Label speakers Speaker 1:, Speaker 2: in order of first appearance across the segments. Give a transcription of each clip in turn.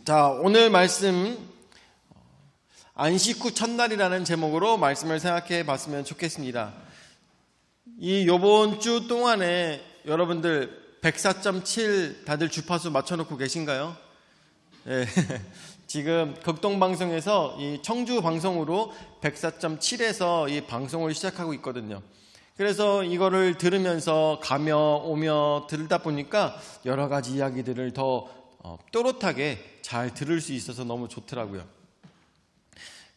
Speaker 1: 자, 오늘 말씀 안식 후 첫날이라는 제목으로 말씀을 생각해 봤으면 좋겠습니다. 이 요번 주 동안에 여러분들 104.7 다들 주파수 맞춰놓고 계신가요? 네. 지금 극동방송에서 이 청주 방송으로 104.7에서 이 방송을 시작하고 있거든요. 그래서 이거를 들으면서 가며 오며 들다 보니까 여러 가지 이야기들을 더 또렷하게 잘 들을 수 있어서 너무 좋더라고요.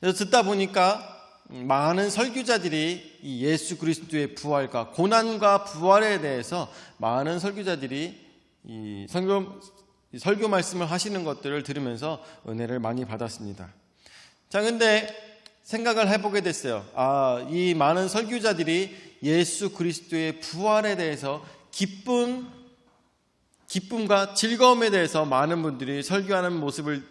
Speaker 1: 그래서 듣다 보니까 많은 설교자들이 이 예수 그리스도의 부활과 고난과 부활에 대해서 많은 설교자들이 이 설교 말씀을 하시는 것들을 들으면서 은혜를 많이 받았습니다. 자, 근데 생각을 해보게 됐어요. 이 많은 설교자들이 예수 그리스도의 부활에 대해서 기쁨과 즐거움에 대해서 많은 분들이 설교하는 모습을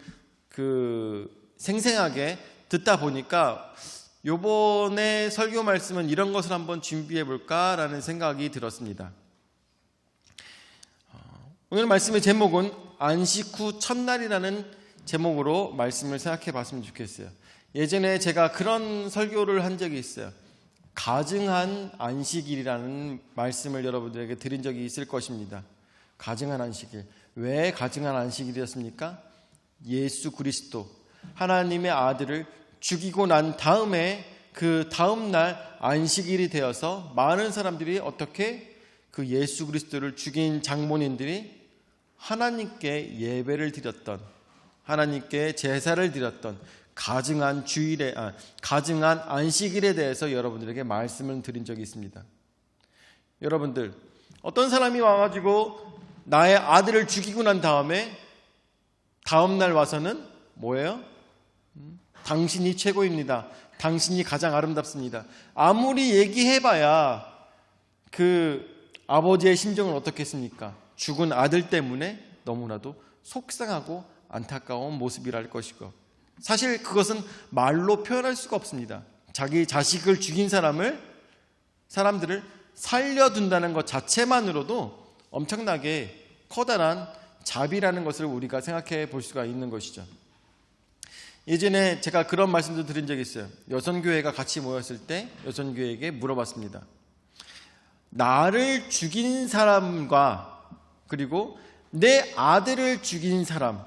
Speaker 1: 생생하게 듣다 보니까 요번에 설교 말씀은 이런 것을 한번 준비해 볼까라는 생각이 들었습니다. 오늘 말씀의 제목은 안식 후 첫날이라는 제목으로 말씀을 생각해 봤으면 좋겠어요. 예전에 제가 그런 설교를 한 적이 있어요. 가증한 안식일이라는 말씀을 여러분들에게 드린 적이 있을 것입니다. 가증한 안식일. 왜 가증한 안식일이었습니까? 예수 그리스도 하나님의 아들을 죽이고 난 다음에 그 다음날 안식일이 되어서 많은 사람들이 어떻게 그 예수 그리스도를 죽인 장본인들이 하나님께 예배를 드렸던, 하나님께 제사를 드렸던 가증한 가증한 안식일에 대해서 여러분들에게 말씀을 드린 적이 있습니다. 여러분들, 어떤 사람이 와가지고 나의 아들을 죽이고 난 다음에 다음날 와서는 뭐예요? 당신이 최고입니다. 당신이 가장 아름답습니다. 아무리 얘기해봐야 그 아버지의 심정은 어떻겠습니까? 죽은 아들 때문에 너무나도 속상하고 안타까운 모습이랄 것이고, 사실 그것은 말로 표현할 수가 없습니다. 자기 자식을 죽인 사람들을 살려둔다는 것 자체만으로도 엄청나게 커다란 자비라는 것을 우리가 생각해 볼 수가 있는 것이죠. 예전에 제가 그런 말씀도 드린 적이 있어요. 여선교회가 같이 모였을 때 여선교회에게 물어봤습니다. 나를 죽인 사람과 그리고 내 아들을 죽인 사람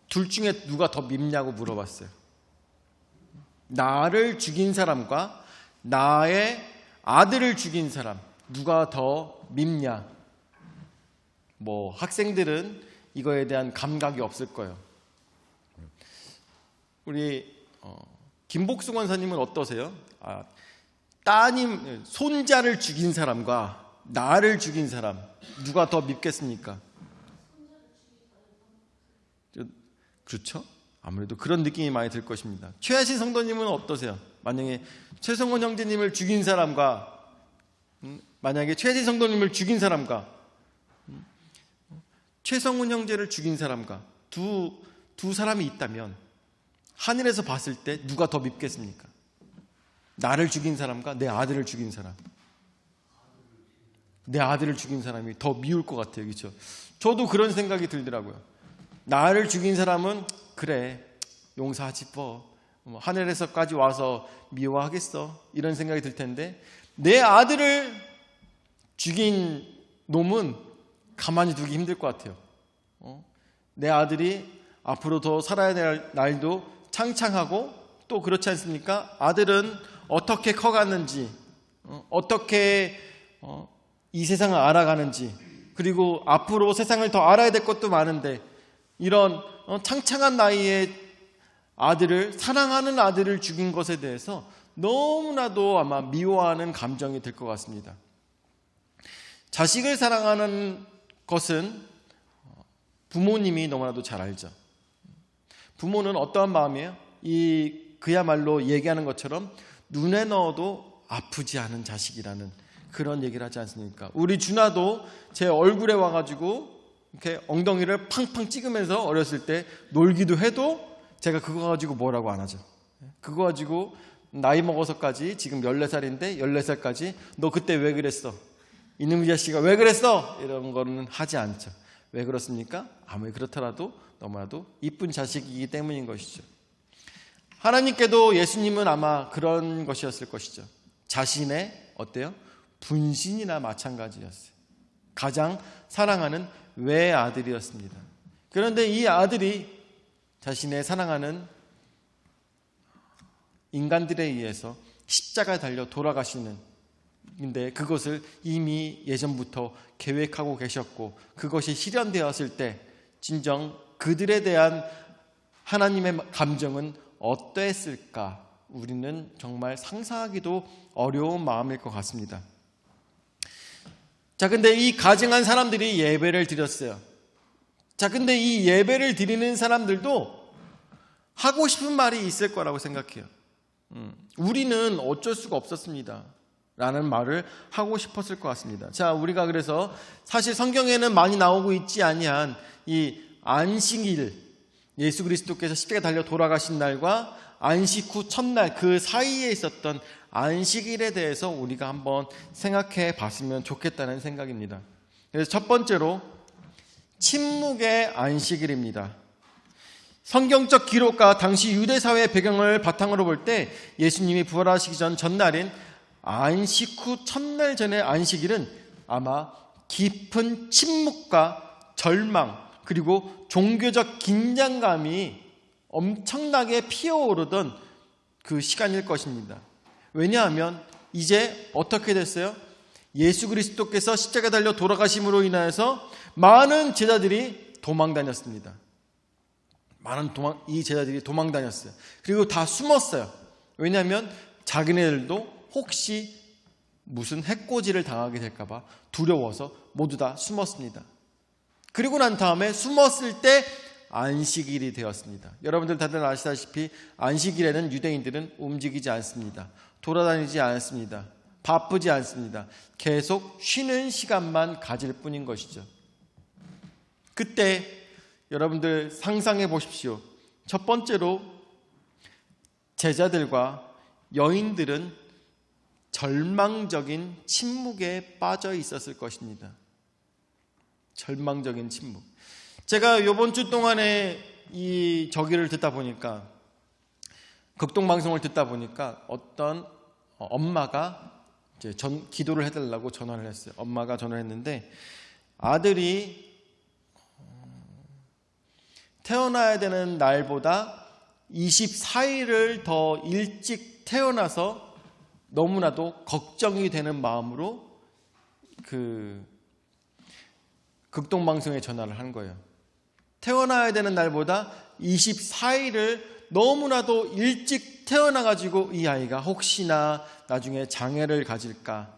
Speaker 1: 둘 중에 누가 더 밉냐고 물어봤어요. 나를 죽인 사람과 나의 아들을 죽인 사람 누가 더 밉냐? 학생들은 이거에 대한 감각이 없을 거예요. 우리 김복수 권사님은 어떠세요? 따님, 손자를 죽인 사람과 나를 죽인 사람 누가 더 밉겠습니까? 그렇죠? 아무래도 그런 느낌이 많이 들 것입니다. 최하신 성도님은 어떠세요? 만약에 최성훈 형제님을 죽인 사람과 만약에 최하신 성도님을 죽인 사람과 최성훈 형제를 죽인 사람과 두 사람이 있다면 하늘에서 봤을 때 누가 더 밉겠습니까? 나를 죽인 사람과 내 아들을 죽인 사람. 내 아들을 죽인 사람이 더 미울 것 같아요. 그렇죠? 저도 그런 생각이 들더라고요. 나를 죽인 사람은 그래, 용서하지 하늘에서까지 와서 미워하겠어, 이런 생각이 들 텐데, 내 아들을 죽인 놈은 가만히 두기 힘들 것 같아요. 내 아들이 앞으로 더 살아야 될 날도 창창하고, 또 그렇지 않습니까? 아들은 어떻게 커갔는지, 어떻게 이 세상을 알아가는지, 그리고 앞으로 세상을 더 알아야 될 것도 많은데, 이런 창창한 나이에 사랑하는 아들을 죽인 것에 대해서 너무나도 아마 미워하는 감정이 들 것 같습니다. 자식을 사랑하는 것은 부모님이 너무나도 잘 알죠. 부모는 어떠한 마음이에요? 그야말로 얘기하는 것처럼 눈에 넣어도 아프지 않은 자식이라는 그런 얘기를 하지 않습니까? 우리 준아도 제 얼굴에 와가지고 이렇게 엉덩이를 팡팡 찍으면서 어렸을 때 놀기도 해도 제가 그거 가지고 뭐라고 안 하죠. 그거 가지고 나이 먹어서까지 지금 14살인데 14살까지 너 그때 왜 그랬어? 이놈의 자식아 왜 그랬어? 이런 거는 하지 않죠. 왜 그렇습니까? 아무리 그렇더라도 너무나도 이쁜 자식이기 때문인 것이죠. 하나님께도 예수님은 아마 그런 것이었을 것이죠. 자신의 어때요? 분신이나 마찬가지였어요. 가장 사랑하는 외아들이었습니다. 그런데 이 아들이 자신의 사랑하는 인간들에 의해서 십자가에 달려 돌아가시는, 근데 그것을 이미 예전부터 계획하고 계셨고 그것이 실현되었을 때 진정 그들에 대한 하나님의 감정은 어떠했을까? 우리는 정말 상상하기도 어려운 마음일 것 같습니다. 자, 근데 이 가증한 사람들이 예배를 드렸어요. 자, 근데 이 예배를 드리는 사람들도 하고 싶은 말이 있을 거라고 생각해요. 우리는 어쩔 수가 없었습니다 라는 말을 하고 싶었을 것 같습니다. 자, 우리가 그래서 사실 성경에는 많이 나오고 있지 아니한 이 안식일, 예수 그리스도께서 십자가에 달려 돌아가신 날과 안식 후 첫날 그 사이에 있었던 안식일에 대해서 우리가 한번 생각해 봤으면 좋겠다는 생각입니다. 그래서 첫 번째로 침묵의 안식일입니다. 성경적 기록과 당시 유대 사회의 배경을 바탕으로 볼 때 예수님이 부활하시기 전 전날인 안식 후 첫날 전의 안식일은 아마 깊은 침묵과 절망 그리고 종교적 긴장감이 엄청나게 피어오르던 그 시간일 것입니다. 왜냐하면 이제 어떻게 됐어요? 예수 그리스도께서 십자가에 달려 돌아가심으로 인하여서 많은 제자들이 도망 다녔습니다. 이 제자들이 도망 다녔어요. 그리고 다 숨었어요. 왜냐하면 자기네들도 혹시 무슨 해코지를 당하게 될까봐 두려워서 모두 다 숨었습니다. 그리고 난 다음에 숨었을 때 안식일이 되었습니다. 여러분들 다들 아시다시피 안식일에는 유대인들은 움직이지 않습니다. 돌아다니지 않습니다. 바쁘지 않습니다. 계속 쉬는 시간만 가질 뿐인 것이죠. 그때 여러분들 상상해 보십시오. 첫 번째로 제자들과 여인들은 절망적인 침묵에 빠져 있었을 것입니다. 절망적인 침묵. 제가 이번 주 동안에 이 저기를 듣다 보니까, 극동방송을 듣다 보니까 어떤 엄마가 이제 기도를 해달라고 전화를 했어요. 엄마가 전화를 했는데 아들이 태어나야 되는 날보다 24일을 더 일찍 태어나서 너무나도 걱정이 되는 마음으로 그 극동방송에 전화를 한 거예요. 태어나야 되는 날보다 24일을 너무나도 일찍 태어나가지고 이 아이가 혹시나 나중에 장애를 가질까?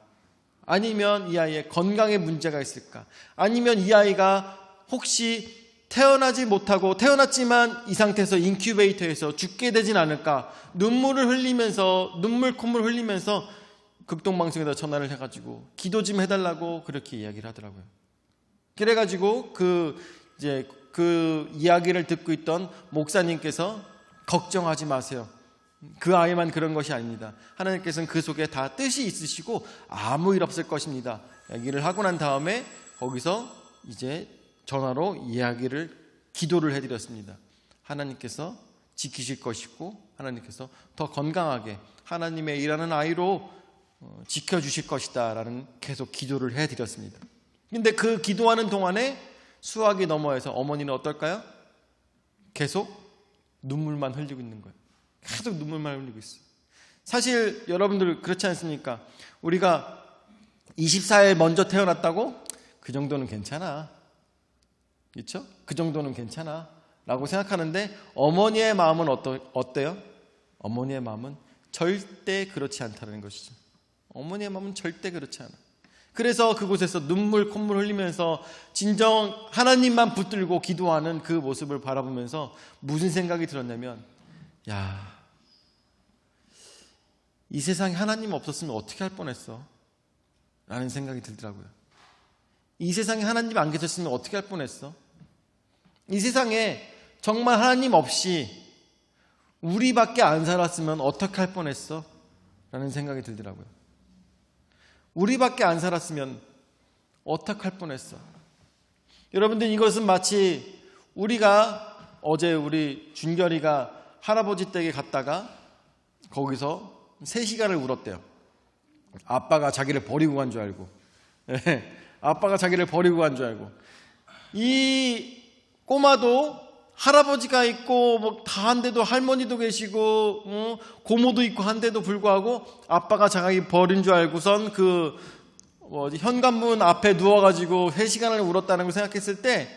Speaker 1: 아니면 이 아이의 건강에 문제가 있을까? 아니면 이 아이가 혹시 태어나지 못하고 태어났지만 이 상태에서 인큐베이터에서 죽게 되진 않을까? 눈물을 흘리면서 콧물 흘리면서 극동방송에다 전화를 해가지고 기도 좀 해달라고 그렇게 이야기를 하더라고요. 그래가지고 그 이야기를 듣고 있던 목사님께서 걱정하지 마세요. 그 아이만 그런 것이 아닙니다. 하나님께서는 그 속에 다 뜻이 있으시고 아무 일 없을 것입니다. 이야기를 하고 난 다음에 거기서 이제 전화로 기도를 해드렸습니다. 하나님께서 지키실 것이고 하나님께서 더 건강하게 하나님의 일하는 아이로 지켜주실 것이다 라는 계속 기도를 해드렸습니다. 근데 그 기도하는 동안에 수학이 넘어에서 어머니는 어떨까요? 계속 눈물만 흘리고 있는 거예요. 계속 눈물만 흘리고 있어요. 사실 여러분들 그렇지 않습니까? 우리가 24일 먼저 태어났다고? 그 정도는 괜찮아. 그렇죠? 그 정도는 괜찮아 라고 생각하는데 어머니의 마음은 어때요? 어머니의 마음은 절대 그렇지 않다는 것이죠. 어머니의 마음은 절대 그렇지 않아. 그래서 그곳에서 콧물 흘리면서 진정 하나님만 붙들고 기도하는 그 모습을 바라보면서 무슨 생각이 들었냐면, 이 세상에 하나님 없었으면 어떻게 할 뻔했어? 라는 생각이 들더라고요. 이 세상에 하나님 안 계셨으면 어떻게 할 뻔했어? 이 세상에 정말 하나님 없이 우리밖에 안 살았으면 어떻게 할 뻔했어? 라는 생각이 들더라고요. 우리밖에 안 살았으면 어떡할 뻔했어. 여러분들, 이것은 마치 우리가 어제 우리 준결이가 할아버지 댁에 갔다가 거기서 3시간을 울었대요. 아빠가 자기를 버리고 간 줄 알고. 아빠가 자기를 버리고 간 줄 알고. 이 꼬마도 할아버지가 있고 뭐 다 한데도, 할머니도 계시고 고모도 있고 한데도 불구하고 아빠가 자기 버린 줄 알고선 그 현관문 앞에 누워가지고 3시간을 울었다는 걸 생각했을 때,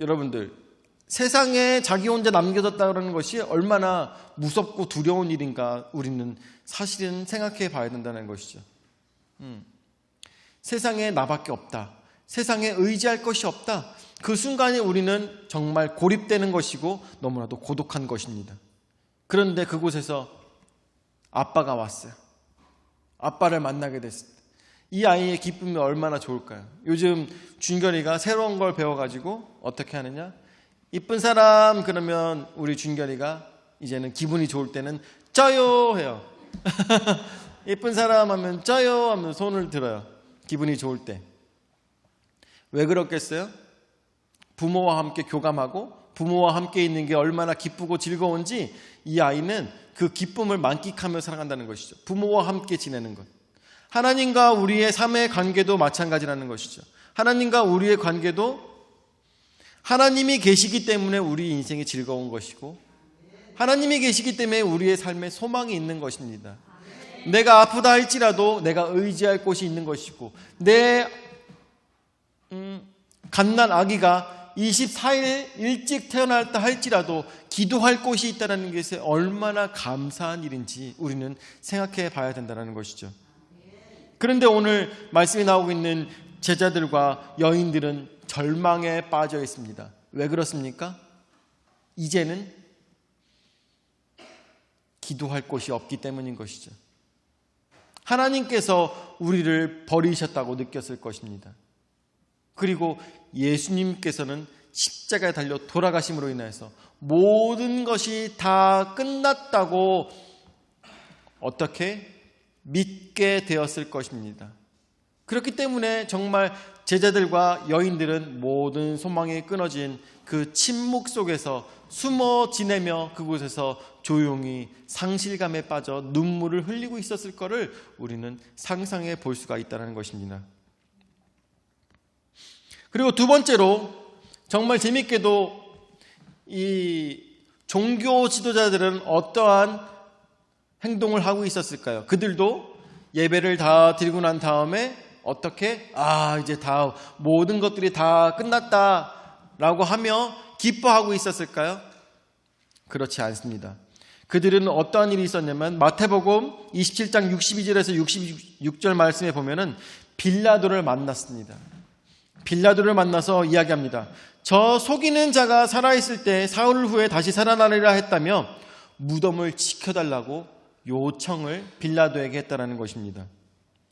Speaker 1: 여러분들, 세상에 자기 혼자 남겨졌다는 것이 얼마나 무섭고 두려운 일인가 우리는 사실은 생각해 봐야 된다는 것이죠. 세상에 나밖에 없다, 세상에 의지할 것이 없다, 그 순간에 우리는 정말 고립되는 것이고 너무나도 고독한 것입니다. 그런데 그곳에서 아빠가 왔어요. 아빠를 만나게 됐을 때 이 아이의 기쁨이 얼마나 좋을까요? 요즘 준결이가 새로운 걸 배워가지고 어떻게 하느냐, 이쁜 사람 그러면 우리 준결이가 이제는 기분이 좋을 때는 쪄요 해요. 이쁜 사람 하면 쪄요 하면 손을 들어요. 기분이 좋을 때. 왜 그렇겠어요? 부모와 함께 교감하고 부모와 함께 있는 게 얼마나 기쁘고 즐거운지 이 아이는 그 기쁨을 만끽하며 살아간다는 것이죠. 부모와 함께 지내는 것. 하나님과 우리의 삶의 관계도 마찬가지라는 것이죠. 하나님과 우리의 관계도 하나님이 계시기 때문에 우리 인생이 즐거운 것이고, 하나님이 계시기 때문에 우리의 삶에 소망이 있는 것입니다. 내가 아프다 할지라도 내가 의지할 곳이 있는 것이고, 내 갓난 아기가 24일 일찍 태어났다 할지라도 기도할 곳이 있다는 것에 얼마나 감사한 일인지 우리는 생각해 봐야 된다는 것이죠. 그런데 오늘 말씀이 나오고 있는 제자들과 여인들은 절망에 빠져 있습니다. 왜 그렇습니까? 이제는 기도할 곳이 없기 때문인 것이죠. 하나님께서 우리를 버리셨다고 느꼈을 것입니다. 그리고 예수님께서는 십자가에 달려 돌아가심으로 인해서 모든 것이 다 끝났다고 어떻게 믿게 되었을 것입니다. 그렇기 때문에 정말 제자들과 여인들은 모든 소망이 끊어진 그 침묵 속에서 숨어 지내며 그곳에서 조용히 상실감에 빠져 눈물을 흘리고 있었을 것을 우리는 상상해 볼 수가 있다는 것입니다. 그리고 두 번째로, 정말 재밌게도 이 종교 지도자들은 어떠한 행동을 하고 있었을까요? 그들도 예배를 다 드리고 난 다음에 어떻게 이제 다 모든 것들이 다 끝났다라고 하며 기뻐하고 있었을까요? 그렇지 않습니다. 그들은 어떠한 일이 있었냐면 마태복음 27장 62절에서 66절 말씀에 보면은 빌라도를 만났습니다. 빌라도를 만나서 이야기합니다. 저 속이는 자가 살아있을 때 사흘 후에 다시 살아나리라 했다며 무덤을 지켜달라고 요청을 빌라도에게 했다라는 것입니다.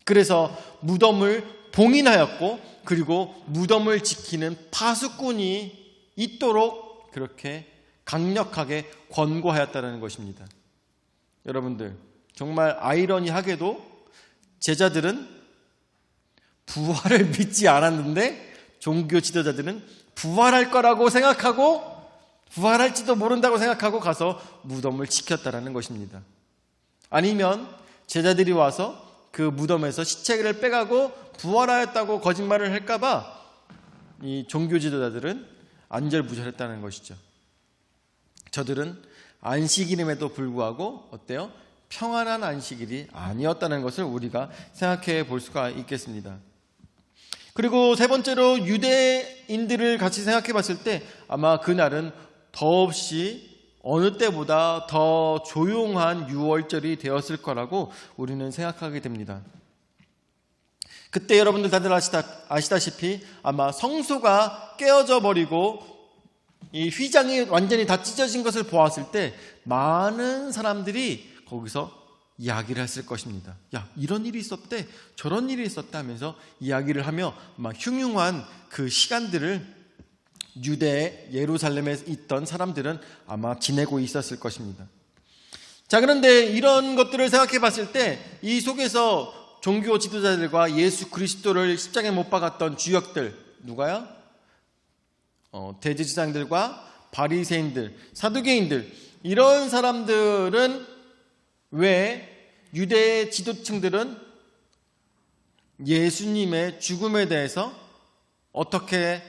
Speaker 1: 그래서 무덤을 봉인하였고, 그리고 무덤을 지키는 파수꾼이 있도록 그렇게 강력하게 권고하였다는 것입니다. 여러분들, 정말 아이러니하게도 제자들은 부활을 믿지 않았는데 종교 지도자들은 부활할 거라고 생각하고, 부활할지도 모른다고 생각하고 가서 무덤을 지켰다라는 것입니다. 아니면 제자들이 와서 그 무덤에서 시체를 빼가고 부활하였다고 거짓말을 할까봐 이 종교 지도자들은 안절부절했다는 것이죠. 저들은 안식일임에도 불구하고 어때요? 평안한 안식일이 아니었다는 것을 우리가 생각해 볼 수가 있겠습니다. 그리고 세 번째로 유대인들을 같이 생각해 봤을 때 아마 그날은 더없이 어느 때보다 더 조용한 유월절이 되었을 거라고 우리는 생각하게 됩니다. 그때 여러분들 다들 아시다시피 아마 성소가 깨어져 버리고 이 휘장이 완전히 다 찢어진 것을 보았을 때 많은 사람들이 거기서 이야기를 했을 것입니다. 야, 이런 일이 있었대, 저런 일이 있었다 하면서 이야기를 하며 아마 흉흉한 그 시간들을 유대 예루살렘에 있던 사람들은 아마 지내고 있었을 것입니다. 자, 그런데 이런 것들을 생각해 봤을 때 이 속에서 종교 지도자들과 예수 그리스도를 십자가에 못 박았던 주역들, 누가요? 대제사장들과 바리새인들, 사두개인들, 이런 사람들은 왜 유대 지도층들은 예수님의 죽음에 대해서 어떻게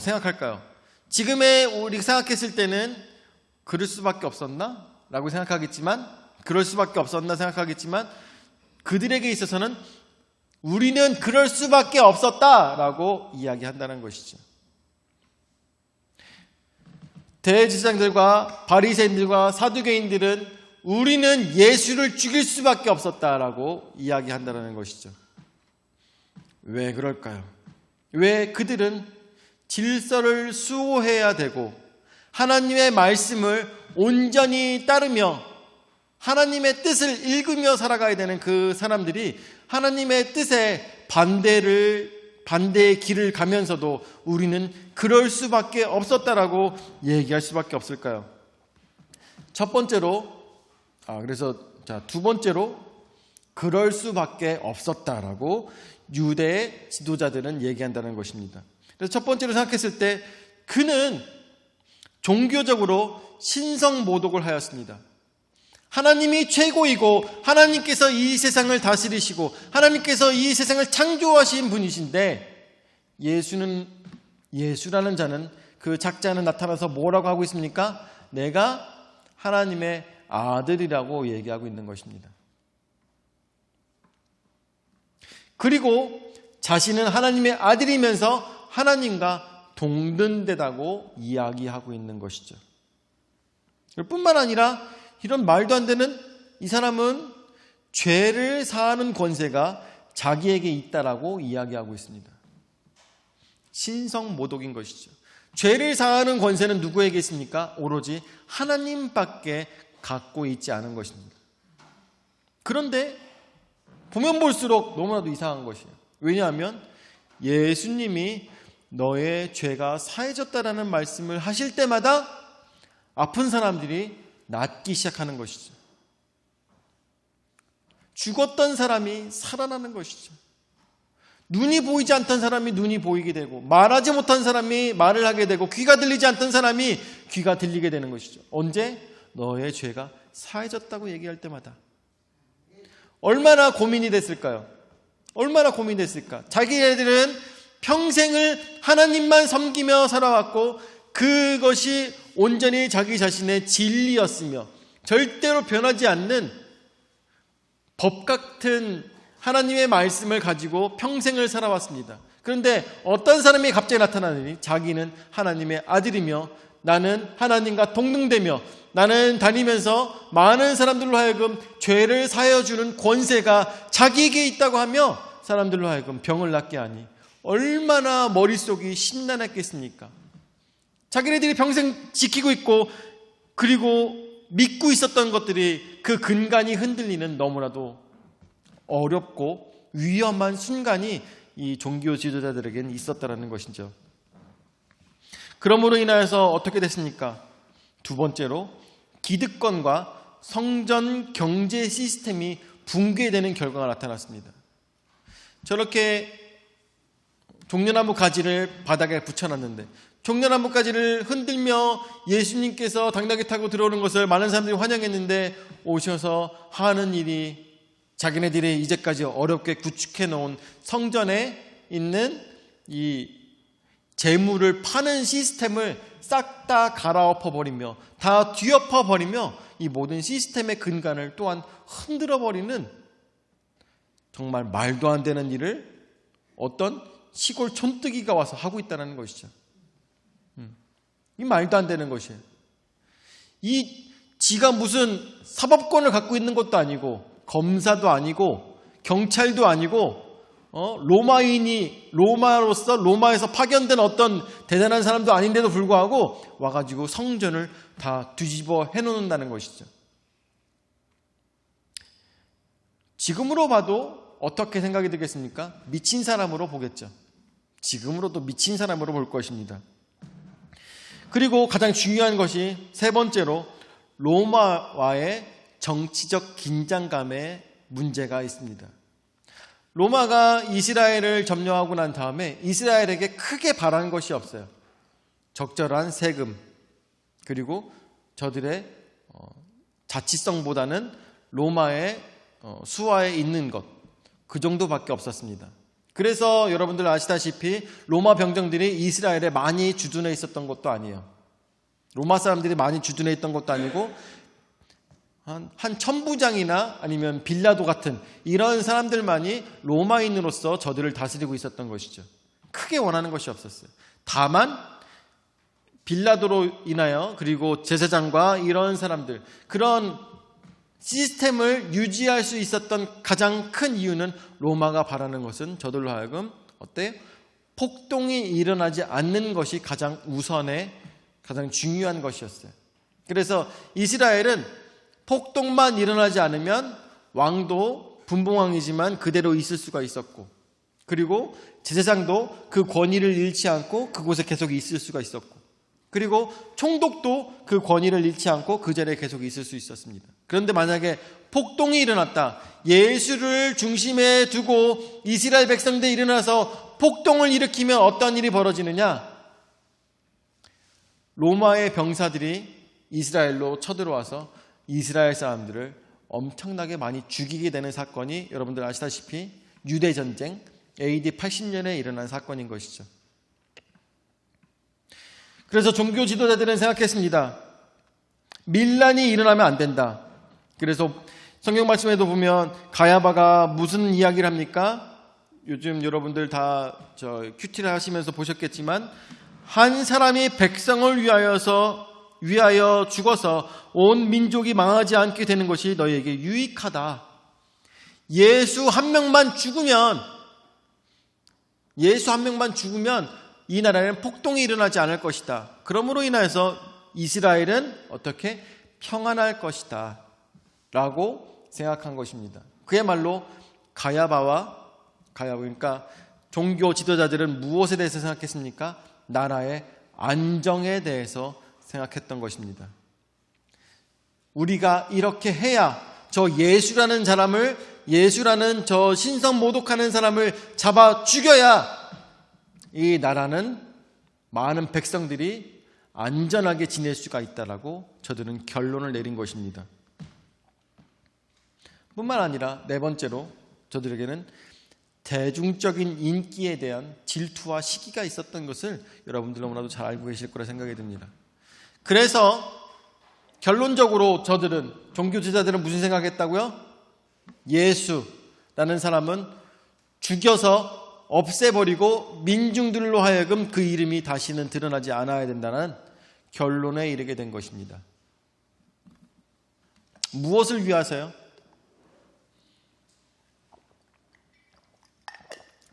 Speaker 1: 생각할까요? 지금의 우리 생각했을 때는 그럴 수밖에 없었나? 라고 생각하겠지만, 그럴 수밖에 없었나 생각하겠지만, 그들에게 있어서는 우리는 그럴 수밖에 없었다라고 이야기한다는 것이죠. 대제사장들과 바리새인들과 사두개인들은 우리는 예수를 죽일 수밖에 없었다라고 이야기한다는 것이죠. 왜 그럴까요? 왜 그들은 질서를 수호해야 되고 하나님의 말씀을 온전히 따르며 하나님의 뜻을 읽으며 살아가야 되는 그 사람들이 하나님의 뜻에 반대의 길을 가면서도 우리는 그럴 수밖에 없었다라고 얘기할 수밖에 없을까요? 두 번째로 그럴 수밖에 없었다라고 유대의 지도자들은 얘기한다는 것입니다. 그래서 첫 번째로 생각했을 때 그는 종교적으로 신성모독을 하였습니다. 하나님이 최고이고 하나님께서 이 세상을 다스리시고 하나님께서 이 세상을 창조하신 분이신데 예수라는 자는, 그 작자는 나타나서 뭐라고 하고 있습니까? 내가 하나님의 아들이라고 얘기하고 있는 것입니다. 그리고 자신은 하나님의 아들이면서 하나님과 동등되다고 이야기하고 있는 것이죠. 뿐만 아니라 이런 말도 안 되는, 이 사람은 죄를 사하는 권세가 자기에게 있다라고 이야기하고 있습니다. 신성모독인 것이죠. 죄를 사하는 권세는 누구에게 있습니까? 오로지 하나님밖에 갖고 있지 않은 것입니다. 그런데 보면 볼수록 너무나도 이상한 것이에요. 왜냐하면 예수님이 너의 죄가 사해졌다라는 말씀을 하실 때마다 아픈 사람들이 낫기 시작하는 것이죠. 죽었던 사람이 살아나는 것이죠. 눈이 보이지 않던 사람이 눈이 보이게 되고, 말하지 못한 사람이 말을 하게 되고, 귀가 들리지 않던 사람이 귀가 들리게 되는 것이죠. 언제? 너의 죄가 사해졌다고 얘기할 때마다. 얼마나 고민이 됐을까요? 얼마나 고민이 됐을까? 자기네들은 평생을 하나님만 섬기며 살아왔고 그것이 온전히 자기 자신의 진리였으며 절대로 변하지 않는 법 같은 하나님의 말씀을 가지고 평생을 살아왔습니다. 그런데 어떤 사람이 갑자기 나타나느니 자기는 하나님의 아들이며 나는 하나님과 동등되며 나는 다니면서 많은 사람들로 하여금 죄를 사여주는 권세가 자기에게 있다고 하며 사람들로 하여금 병을 낫게 하니 얼마나 머릿속이 심란했겠습니까? 자기네들이 평생 지키고 있고 그리고 믿고 있었던 것들이 그 근간이 흔들리는 너무나도 어렵고 위험한 순간이 이 종교 지도자들에게는 있었다는 것이죠. 그러므로 인하여서 어떻게 됐습니까? 두 번째로 기득권과 성전 경제 시스템이 붕괴되는 결과가 나타났습니다. 저렇게 종려나무 가지를 바닥에 붙여놨는데 종려나무 가지를 흔들며 예수님께서 당나귀 타고 들어오는 것을 많은 사람들이 환영했는데 오셔서 하는 일이 자기네들이 이제까지 어렵게 구축해 놓은 성전에 있는 이 재물을 파는 시스템을 싹 다 갈아엎어 버리며 다 뒤엎어 버리며 이 모든 시스템의 근간을 또한 흔들어 버리는 정말 말도 안 되는 일을 어떤 시골 촌뜨기가 와서 하고 있다는 것이죠. 이 말도 안 되는 것이에요. 지가 무슨 사법권을 갖고 있는 것도 아니고 검사도 아니고 경찰도 아니고 로마에서 파견된 어떤 대단한 사람도 아닌데도 불구하고 와가지고 성전을 다 뒤집어 해놓는다는 것이죠. 지금으로 봐도 어떻게 생각이 들겠습니까? 미친 사람으로 보겠죠. 지금으로도 미친 사람으로 볼 것입니다. 그리고 가장 중요한 것이 세 번째로 로마와의 정치적 긴장감에 문제가 있습니다. 로마가 이스라엘을 점령하고 난 다음에 이스라엘에게 크게 바란 것이 없어요. 적절한 세금, 그리고 저들의 자치성보다는 로마의 수하에 있는 것, 그 정도밖에 없었습니다. 그래서 여러분들 아시다시피 로마 병정들이 이스라엘에 많이 주둔해 있었던 것도 아니에요. 로마 사람들이 많이 주둔해 있던 것도 아니고 한 천부장이나 아니면 빌라도 같은 이런 사람들만이 로마인으로서 저들을 다스리고 있었던 것이죠. 크게 원하는 것이 없었어요. 다만 빌라도로 인하여 그리고 제사장과 이런 사람들, 그런 시스템을 유지할 수 있었던 가장 큰 이유는 로마가 바라는 것은 저들로 하여금 폭동이 일어나지 않는 것이 가장 우선의 가장 중요한 것이었어요. 그래서 이스라엘은 폭동만 일어나지 않으면 왕도 분봉왕이지만 그대로 있을 수가 있었고, 그리고 제사장도 그 권위를 잃지 않고 그곳에 계속 있을 수가 있었고, 그리고 총독도 그 권위를 잃지 않고 그 자리에 계속 있을 수 있었습니다. 그런데 만약에 폭동이 일어났다, 예수를 중심에 두고 이스라엘 백성들이 일어나서 폭동을 일으키면 어떤 일이 벌어지느냐? 로마의 병사들이 이스라엘로 쳐들어와서 이스라엘 사람들을 엄청나게 많이 죽이게 되는 사건이 여러분들 아시다시피 유대전쟁 AD 80년에 일어난 사건인 것이죠. 그래서 종교 지도자들은 생각했습니다. 밀란이 일어나면 안 된다. 그래서 성경 말씀에도 보면 가야바가 무슨 이야기를 합니까? 요즘 여러분들 다 큐티를 하시면서 보셨겠지만, 한 사람이 백성을 위하여 죽어서 온 민족이 망하지 않게 되는 것이 너희에게 유익하다. 예수 한 명만 죽으면 이 나라에는 폭동이 일어나지 않을 것이다. 그러므로 인해서 이스라엘은 어떻게 평안할 것이다 라고 생각한 것입니다. 그야말로 그러니까 종교 지도자들은 무엇에 대해서 생각했습니까? 나라의 안정에 대해서 생각했던 것입니다. 우리가 이렇게 해야 저 예수라는 저 신성 모독하는 사람을 잡아 죽여야 이 나라는 많은 백성들이 안전하게 지낼 수가 있다라고 저들은 결론을 내린 것입니다. 뿐만 아니라 네 번째로 저들에게는 대중적인 인기에 대한 질투와 시기가 있었던 것을 여러분들 너무나도 잘 알고 계실 거라 생각이 듭니다. 그래서 결론적으로 저들은, 종교 지도자들은 무슨 생각했다고요? 예수라는 사람은 죽여서 없애버리고 민중들로 하여금 그 이름이 다시는 드러나지 않아야 된다는 결론에 이르게 된 것입니다. 무엇을 위해서요?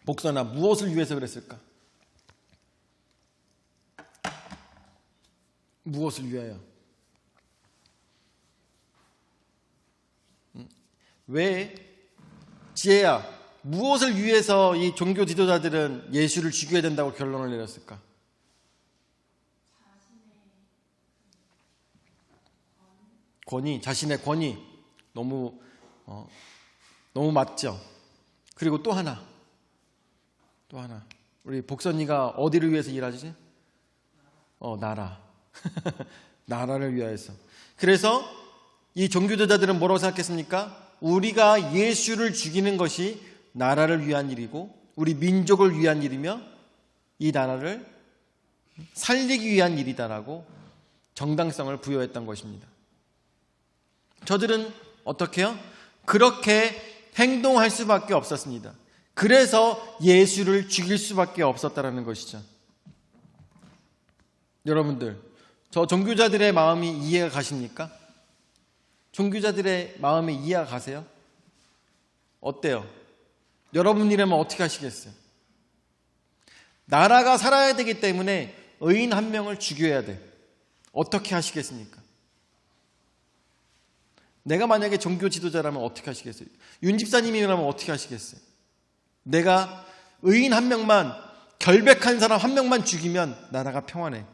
Speaker 1: 복선아, 무엇을 위해서 그랬을까? 무엇을 위하여? 왜? 지혜야, 무엇을 위해서 이 종교 지도자들은 예수를 죽여야 된다고 결론을 내렸을까? 자신의 권위. 너무 맞죠? 그리고 또 하나. 우리 복선이가 어디를 위해서 일하지? 나라. 나라를 위하여서. 그래서 이 종교지도자들은 뭐라고 생각했습니까? 우리가 예수를 죽이는 것이 나라를 위한 일이고 우리 민족을 위한 일이며 이 나라를 살리기 위한 일이다라고 정당성을 부여했던 것입니다. 저들은 어떻게 해요? 그렇게 행동할 수밖에 없었습니다. 그래서 예수를 죽일 수밖에 없었다는 것이죠. 여러분들, 저 종교자들의 마음이 이해가 가십니까? 종교자들의 마음이 이해가 가세요? 어때요? 여러분이라면 어떻게 하시겠어요? 나라가 살아야 되기 때문에 의인 한 명을 죽여야 돼. 어떻게 하시겠습니까? 내가 만약에 종교 지도자라면 어떻게 하시겠어요? 윤 집사님이라면 어떻게 하시겠어요? 내가 의인 한 명만, 결백한 사람 한 명만 죽이면 나라가 평안해.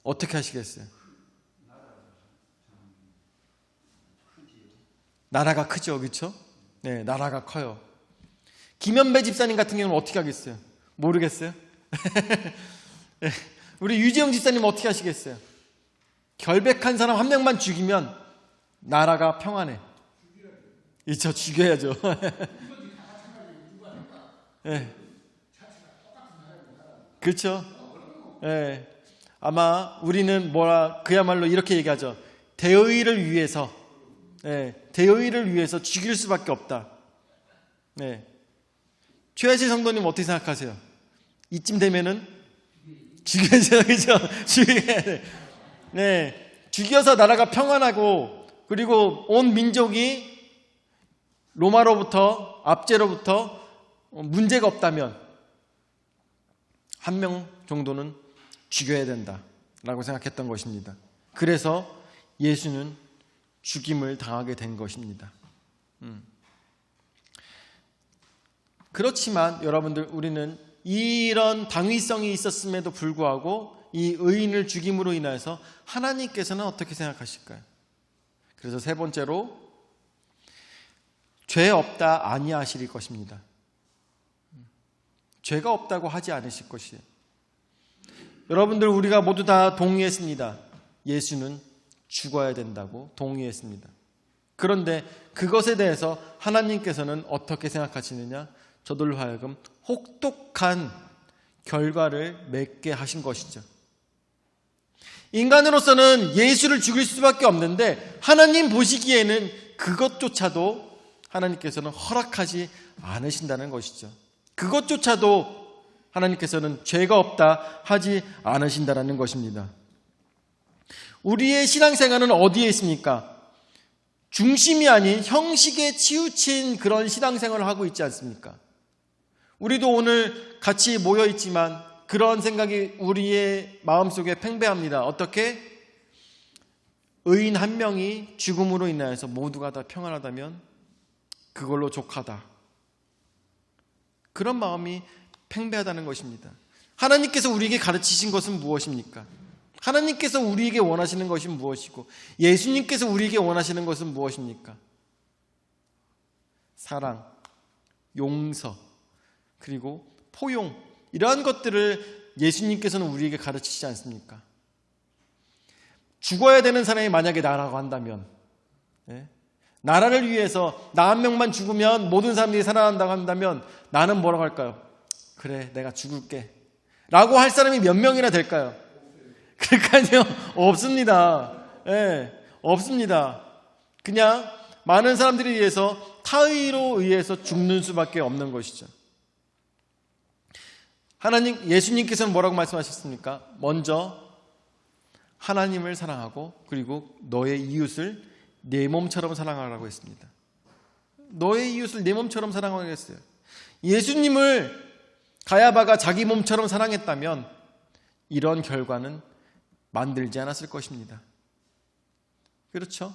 Speaker 1: 어떻게 하시겠어요? 나라가 크죠, 그렇죠? 네, 나라가 커요. 김현배 집사님 같은 경우는 어떻게 하겠어요? 모르겠어요? 우리 유재영 집사님 어떻게 하시겠어요? 결백한 사람 한 명만 죽이면 나라가 평안해. 이저 죽여야죠. 네. 그렇죠? 네. 아마 우리는 그야말로 이렇게 얘기하죠. 대의를 위해서, 대의를 위해서 죽일 수밖에 없다. 네. 최하실 성도님 어떻게 생각하세요? 이쯤 되면은 죽여야죠, 그죠? 죽여야 돼. 네. 죽여서 나라가 평안하고, 그리고 온 민족이 로마로부터, 압제로부터 문제가 없다면 한 명 정도는 죽여야 된다라고 생각했던 것입니다. 그래서 예수는 죽임을 당하게 된 것입니다. 그렇지만 여러분들, 우리는 이런 당위성이 있었음에도 불구하고 이 의인을 죽임으로 인해서 하나님께서는 어떻게 생각하실까요? 그래서 세 번째로, 죄 없다 아니하실 것입니다. 죄가 없다고 하지 않으실 것이에요. 여러분들, 우리가 모두 다 동의했습니다. 예수는 죽어야 된다고 동의했습니다. 그런데 그것에 대해서 하나님께서는 어떻게 생각하시느냐? 저들로 하여금 혹독한 결과를 맺게 하신 것이죠. 인간으로서는 예수를 죽일 수밖에 없는데 하나님 보시기에는 그것조차도 하나님께서는 허락하지 않으신다는 것이죠. 그것조차도 하나님께서는 죄가 없다 하지 않으신다는 것입니다. 우리의 신앙생활은 어디에 있습니까? 중심이 아닌 형식에 치우친 그런 신앙생활을 하고 있지 않습니까? 우리도 오늘 같이 모여 있지만 그런 생각이 우리의 마음속에 팽배합니다. 어떻게? 의인 한 명이 죽음으로 인하여서 모두가 다 평안하다면 그걸로 족하다. 그런 마음이 팽배하다는 것입니다. 하나님께서 우리에게 가르치신 것은 무엇입니까? 하나님께서 우리에게 원하시는 것이 무엇이고 예수님께서 우리에게 원하시는 것은 무엇입니까? 사랑, 용서, 그리고 포용, 이러한 것들을 예수님께서는 우리에게 가르치시지 않습니까? 죽어야 되는 사람이 만약에 나라고 한다면, 나라를 위해서 나 한 명만 죽으면 모든 사람들이 살아난다고 한다면 나는 뭐라고 할까요? 그래, 내가 죽을게 라고 할 사람이 몇 명이나 될까요? 그러니까요, 없습니다. 없습니다. 그냥 많은 사람들에 의해서 타의로 의해서 죽는 수밖에 없는 것이죠. 예수님께서는 뭐라고 말씀하셨습니까? 먼저 하나님을 사랑하고 그리고 너의 이웃을 내 몸처럼 사랑하라고 했습니다. 너의 이웃을 내 몸처럼 사랑하라고 했어요. 예수님을 가야바가 자기 몸처럼 사랑했다면 이런 결과는 만들지 않았을 것입니다. 그렇죠?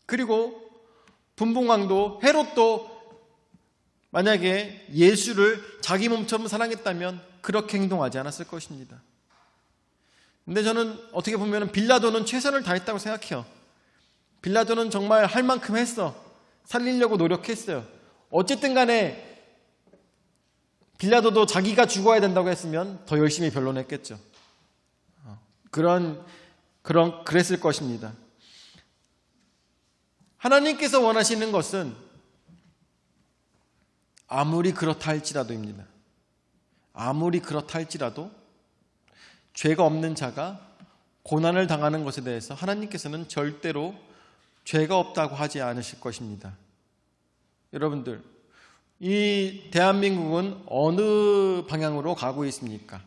Speaker 1: 그리고 분봉왕도 헤롯도 만약에 예수를 자기 몸처럼 사랑했다면 그렇게 행동하지 않았을 것입니다. 근데 저는 어떻게 보면 빌라도는 최선을 다했다고 생각해요. 빌라도는 정말 할 만큼 했어. 살리려고 노력했어요. 어쨌든 간에 빌라도도 자기가 죽어야 된다고 했으면 더 열심히 변론했겠죠. 그랬을 것입니다. 하나님께서 원하시는 것은 아무리 그렇다 할지라도입니다. 아무리 그렇다 할지라도 죄가 없는 자가 고난을 당하는 것에 대해서 하나님께서는 절대로 죄가 없다고 하지 않으실 것입니다. 여러분들, 이 대한민국은 어느 방향으로 가고 있습니까?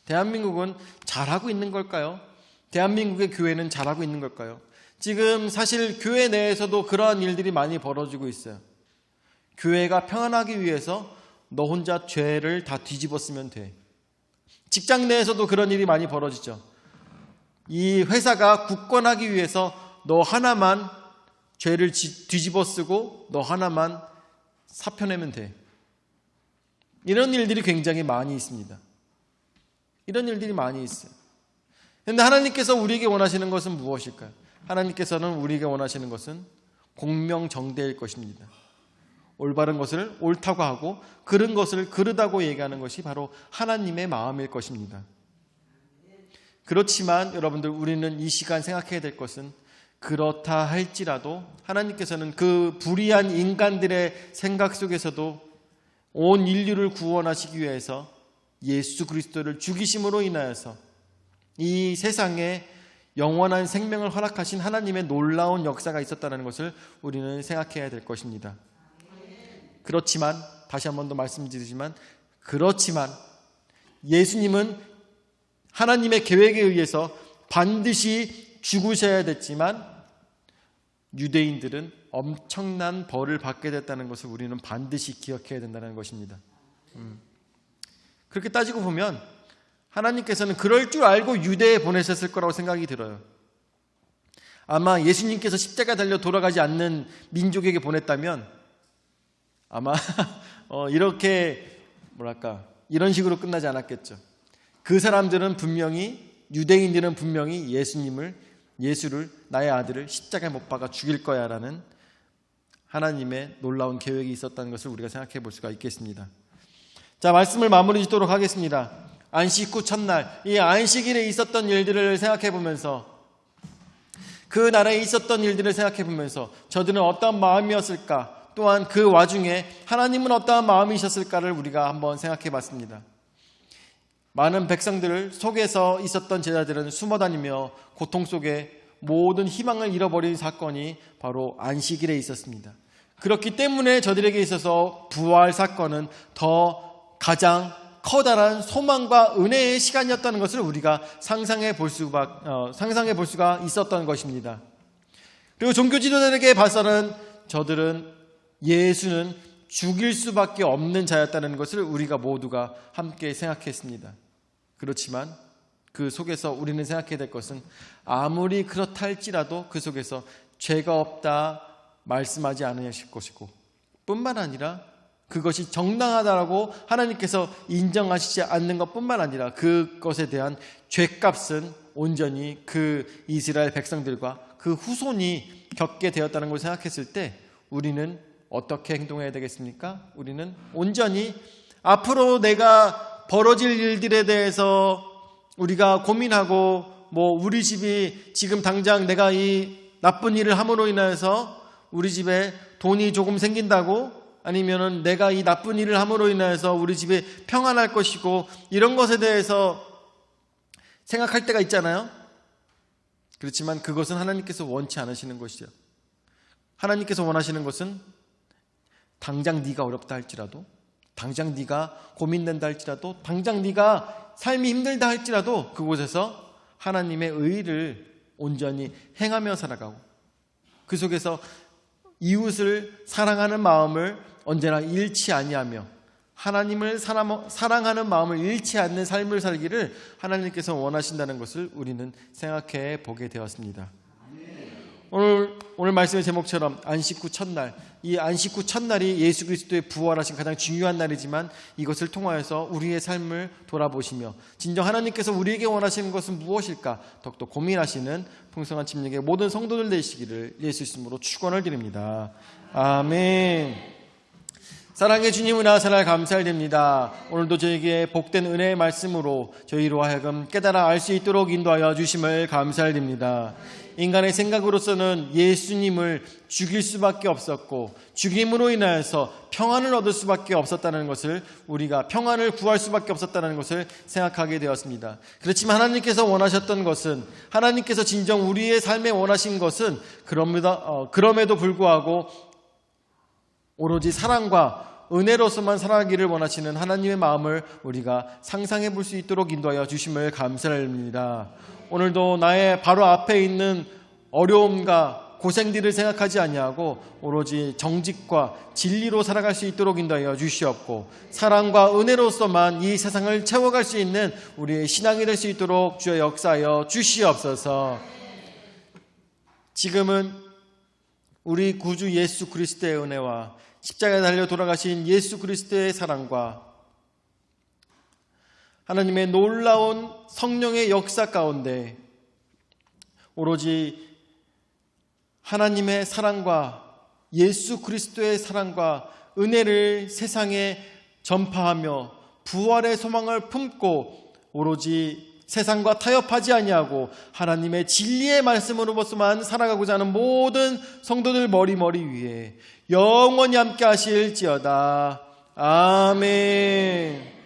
Speaker 1: 대한민국은 잘하고 있는 걸까요? 대한민국의 교회는 잘하고 있는 걸까요? 지금 사실 교회 내에서도 그러한 일들이 많이 벌어지고 있어요. 교회가 평안하기 위해서 너 혼자 죄를 다 뒤집어 쓰면 돼. 직장 내에서도 그런 일이 많이 벌어지죠. 이 회사가 굳건하기 위해서 너 하나만 죄를 뒤집어 쓰고 너 하나만 사표내면 돼. 이런 일들이 굉장히 많이 있습니다. 이런 일들이 많이 있어요. 그런데 하나님께서 우리에게 원하시는 것은 무엇일까요? 하나님께서는 우리에게 원하시는 것은 공명정대일 것입니다. 올바른 것을 옳다고 하고 그른 것을 그르다고 얘기하는 것이 바로 하나님의 마음일 것입니다. 그렇지만 여러분들, 우리는 이 시간 생각해야 될 것은, 그렇다 할지라도 하나님께서는 그 불의한 인간들의 생각 속에서도 온 인류를 구원하시기 위해서 예수 그리스도를 죽이심으로 인하여서 이 세상에 영원한 생명을 허락하신 하나님의 놀라운 역사가 있었다는 것을 우리는 생각해야 될 것입니다. 그렇지만, 다시 한 번 더 말씀드리지만, 그렇지만 예수님은 하나님의 계획에 의해서 반드시 죽으셔야 됐지만 유대인들은 엄청난 벌을 받게 됐다는 것을 우리는 반드시 기억해야 된다는 것입니다. 그렇게 따지고 보면 하나님께서는 그럴 줄 알고 유대에 보내셨을 거라고 생각이 들어요. 아마 예수님께서 십자가 달려 돌아가지 않는 민족에게 보냈다면 아마 이렇게 이런 식으로 끝나지 않았겠죠. 그 사람들은 분명히, 유대인들은 분명히 예수를, 나의 아들을 십자가에 못 박아 죽일 거야 라는 하나님의 놀라운 계획이 있었다는 것을 우리가 생각해 볼 수가 있겠습니다. 자, 말씀을 마무리 짓도록 하겠습니다. 안식 후 첫날, 이 안식일에 있었던 일들을 생각해 보면서, 그 나라에 있었던 일들을 생각해 보면서 저들은 어떤 마음이었을까, 또한 그 와중에 하나님은 어떠한 마음이셨을까를 우리가 한번 생각해 봤습니다. 많은 백성들 속에서 있었던 제자들은 숨어다니며 고통 속에 모든 희망을 잃어버린 사건이 바로 안식일에 있었습니다. 그렇기 때문에 저들에게 있어서 부활 사건은 더 가장 커다란 소망과 은혜의 시간이었다는 것을 우리가 상상해 볼 수가 있었던 것입니다. 그리고 종교 지도자들에게 봐서는 예수는 죽일 수밖에 없는 자였다는 것을 우리가 모두가 함께 생각했습니다. 그렇지만 그 속에서 우리는 생각해야 될 것은, 아무리 그렇다 할지라도 그 속에서 죄가 없다 말씀하지 않으실 것이고, 뿐만 아니라 그것이 정당하다라고 하나님께서 인정하시지 않는 것뿐만 아니라 그것에 대한 죄값은 온전히 그 이스라엘 백성들과 그 후손이 겪게 되었다는 걸 생각했을 때 우리는 어떻게 행동해야 되겠습니까? 우리는 온전히 앞으로 내가 벌어질 일들에 대해서 우리가 고민하고, 우리 집이 지금 당장 내가 이 나쁜 일을 함으로 인해서 우리 집에 돈이 조금 생긴다고, 아니면은 내가 이 나쁜 일을 함으로 인해서 우리 집에 평안할 것이고, 이런 것에 대해서 생각할 때가 있잖아요. 그렇지만 그것은 하나님께서 원치 않으시는 것이죠. 하나님께서 원하시는 것은 당장 네가 어렵다 할지라도, 당장 네가 고민된다 할지라도, 당장 네가 삶이 힘들다 할지라도 그곳에서 하나님의 의를 온전히 행하며 살아가고, 그 속에서 이웃을 사랑하는 마음을 언제나 잃지 아니하며 하나님을 사랑하는 마음을 잃지 않는 삶을 살기를 하나님께서 원하신다는 것을 우리는 생각해 보게 되었습니다. 오늘 말씀의 제목처럼 안식 후 첫날, 이 안식 후 첫날이 예수 그리스도의 부활하신 가장 중요한 날이지만, 이것을 통하여서 우리의 삶을 돌아보시며 진정 하나님께서 우리에게 원하시는 것은 무엇일까 더욱더 고민하시는 풍성한 침략의 모든 성도들 되시기를 예수 이름으로 축원을 드립니다. 아멘. 사랑의 주님, 은혜와 사랑을 감사드립니다. 오늘도 저에게 복된 은혜의 말씀으로 저희로 하여금 깨달아 알 수 있도록 인도하여 주심을 감사드립니다. 인간의 생각으로서는 예수님을 죽일 수밖에 없었고, 죽임으로 인하여서 평안을 얻을 수밖에 없었다는 것을, 우리가 평안을 구할 수밖에 없었다는 것을 생각하게 되었습니다. 그렇지만 하나님께서 원하셨던 것은, 하나님께서 진정 우리의 삶에 원하신 것은 그럼에도 불구하고 오로지 사랑과 은혜로서만 살아가기를 원하시는 하나님의 마음을 우리가 상상해 볼 수 있도록 인도하여 주심을 감사드립니다. 오늘도 나의 바로 앞에 있는 어려움과 고생들을 생각하지 아니하고 오로지 정직과 진리로 살아갈 수 있도록 인도하여 주시옵고, 사랑과 은혜로서만 이 세상을 채워갈 수 있는 우리의 신앙이 될 수 있도록 주여 역사하여 주시옵소서. 지금은 우리 구주 예수 그리스도의 은혜와 십자가에 달려 돌아가신 예수 그리스도의 사랑과 하나님의 놀라운 성령의 역사 가운데 오로지 하나님의 사랑과 예수 그리스도의 사랑과 은혜를 세상에 전파하며 부활의 소망을 품고 오로지 세상과 타협하지 아니하고 하나님의 진리의 말씀으로만 살아가고자 하는 모든 성도들 머리 위에 영원히 함께 하실지어다. 아멘.